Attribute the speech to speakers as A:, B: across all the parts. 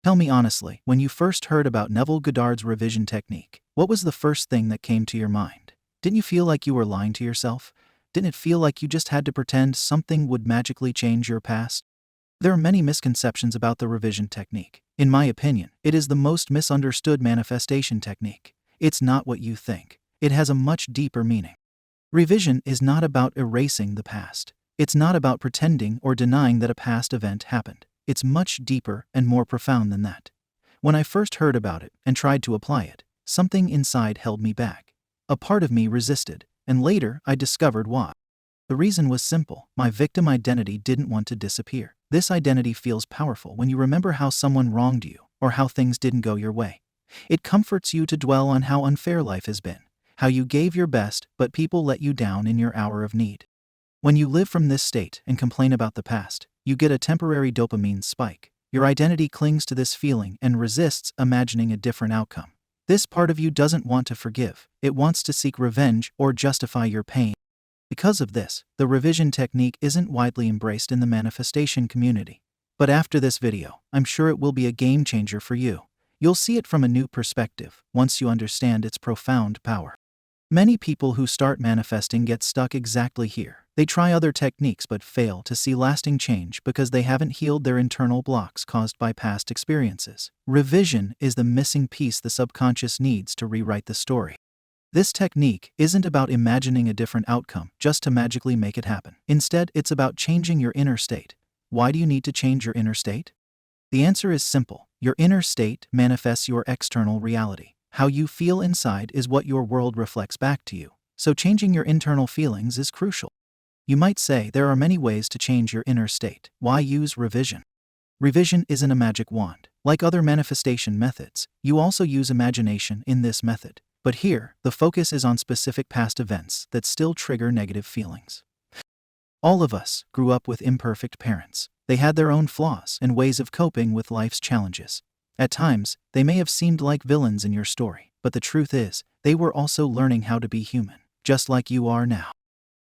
A: Tell me honestly, when you first heard about Neville Goddard's revision technique, what was the first thing that came to your mind? Didn't you feel like you were lying to yourself? Didn't it feel like you just had to pretend something would magically change your past? There are many misconceptions about the revision technique. In my opinion, it is the most misunderstood manifestation technique. It's not what you think. It has a much deeper meaning. Revision is not about erasing the past. It's not about pretending or denying that a past event happened. It's much deeper and more profound than that. When I first heard about it and tried to apply it, something inside held me back. A part of me resisted, and later I discovered why. The reason was simple. My victim identity didn't want to disappear. This identity feels powerful when you remember how someone wronged you or how things didn't go your way. It comforts you to dwell on how unfair life has been, how you gave your best but people let you down in your hour of need. When you live from this state and complain about the past, you get a temporary dopamine spike. Your identity clings to this feeling and resists imagining a different outcome. This part of you doesn't want to forgive. It wants to seek revenge or justify your pain. Because of this, the revision technique isn't widely embraced in the manifestation community. But after this video, I'm sure it will be a game changer for you. You'll see it from a new perspective once you understand its profound power. Many people who start manifesting get stuck exactly here. They try other techniques but fail to see lasting change because they haven't healed their internal blocks caused by past experiences. Revision is the missing piece the subconscious needs to rewrite the story. This technique isn't about imagining a different outcome just to magically make it happen. Instead, it's about changing your inner state. Why do you need to change your inner state? The answer is simple. Your inner state manifests your external reality. How you feel inside is what your world reflects back to you. So changing your internal feelings is crucial. You might say there are many ways to change your inner state. Why use revision? Revision isn't a magic wand. Like other manifestation methods, you also use imagination in this method. But here, the focus is on specific past events that still trigger negative feelings. All of us grew up with imperfect parents. They had their own flaws and ways of coping with life's challenges. At times, they may have seemed like villains in your story, but the truth is, they were also learning how to be human, just like you are now.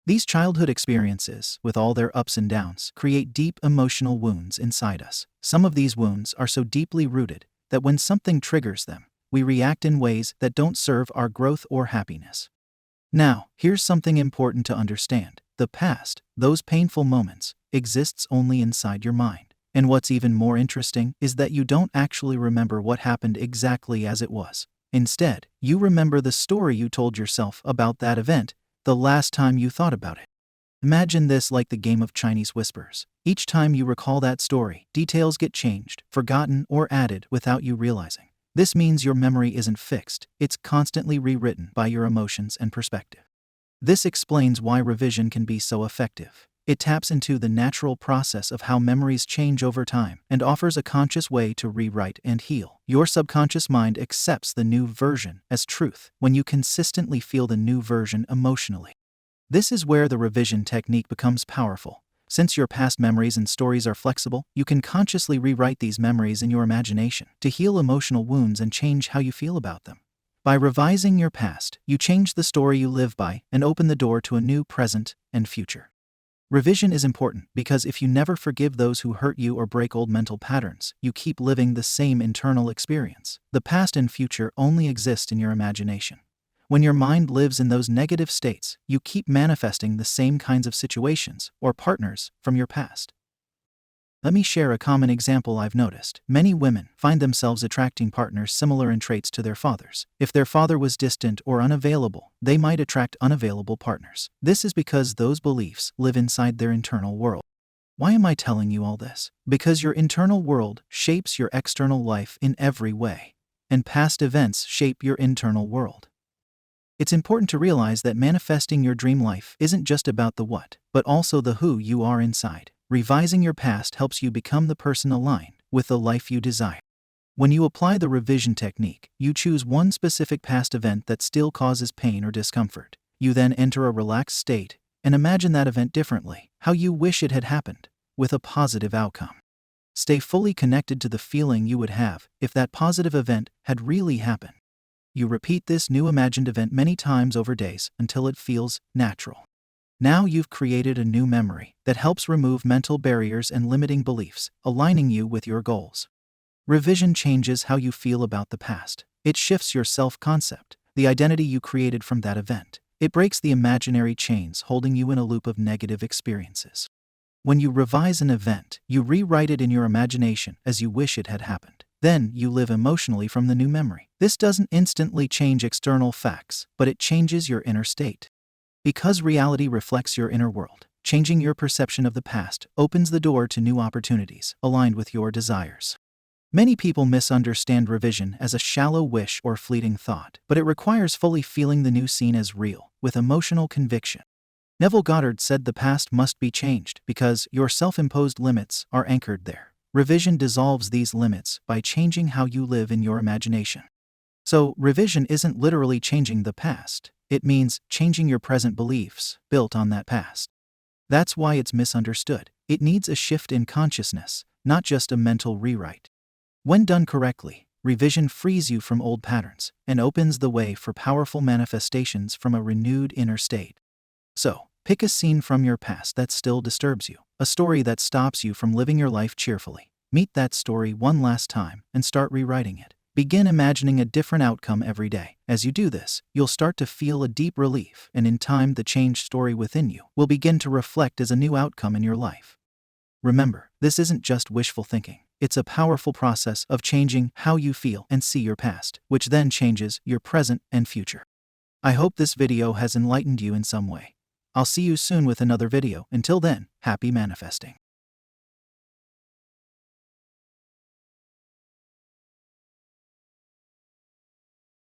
A: These childhood experiences, with all their ups and downs, create deep emotional wounds inside us. Some of these wounds are so deeply rooted that when something triggers them, we react in ways that don't serve our growth or happiness. Now, here's something important to understand. The past, those painful moments, exists only inside your mind. And what's even more interesting is that you don't actually remember what happened exactly as it was. Instead, you remember the story you told yourself about that event the last time you thought about it. Imagine this like the game of Chinese whispers. Each time you recall that story, details get changed, forgotten, or added without you realizing. This means your memory isn't fixed, it's constantly rewritten by your emotions and perspective. This explains why revision can be so effective. It taps into the natural process of how memories change over time and offers a conscious way to rewrite and heal. Your subconscious mind accepts the new version as truth when you consistently feel the new version emotionally. This is where the revision technique becomes powerful. Since your past memories and stories are flexible, you can consciously rewrite these memories in your imagination to heal emotional wounds and change how you feel about them. By revising your past, you change the story you live by and open the door to a new present and future. Revision is important because if you never forgive those who hurt you or break old mental patterns, you keep living the same internal experience. The past and future only exist in your imagination. When your mind lives in those negative states, you keep manifesting the same kinds of situations or partners from your past. Let me share a common example I've noticed. Many women find themselves attracting partners similar in traits to their fathers. If their father was distant or unavailable, they might attract unavailable partners. This is because those beliefs live inside their internal world. Why am I telling you all this? Because your internal world shapes your external life in every way, and past events shape your internal world. It's important to realize that manifesting your dream life isn't just about the what, but also the who you are inside. Revising your past helps you become the person aligned with the life you desire. When you apply the revision technique, you choose one specific past event that still causes pain or discomfort. You then enter a relaxed state and imagine that event differently, how you wish it had happened, with a positive outcome. Stay fully connected to the feeling you would have if that positive event had really happened. You repeat this new imagined event many times over days until it feels natural. Now you've created a new memory that helps remove mental barriers and limiting beliefs, aligning you with your goals. Revision changes how you feel about the past. It shifts your self-concept, the identity you created from that event. It breaks the imaginary chains holding you in a loop of negative experiences. When you revise an event, you rewrite it in your imagination as you wish it had happened. Then you live emotionally from the new memory. This doesn't instantly change external facts, but it changes your inner state. Because reality reflects your inner world, changing your perception of the past opens the door to new opportunities aligned with your desires. Many people misunderstand revision as a shallow wish or fleeting thought, but it requires fully feeling the new scene as real, with emotional conviction. Neville Goddard said the past must be changed because your self-imposed limits are anchored there. Revision dissolves these limits by changing how you live in your imagination. So, revision isn't literally changing the past. It means changing your present beliefs, built on that past. That's why it's misunderstood. It needs a shift in consciousness, not just a mental rewrite. When done correctly, revision frees you from old patterns and opens the way for powerful manifestations from a renewed inner state. So, pick a scene from your past that still disturbs you, a story that stops you from living your life cheerfully. Meet that story one last time and start rewriting it. Begin imagining a different outcome every day. As you do this, you'll start to feel a deep relief, and in time the changed story within you will begin to reflect as a new outcome in your life. Remember, this isn't just wishful thinking. It's a powerful process of changing how you feel and see your past, which then changes your present and future. I hope this video has enlightened you in some way. I'll see you soon with another video. Until then, happy manifesting.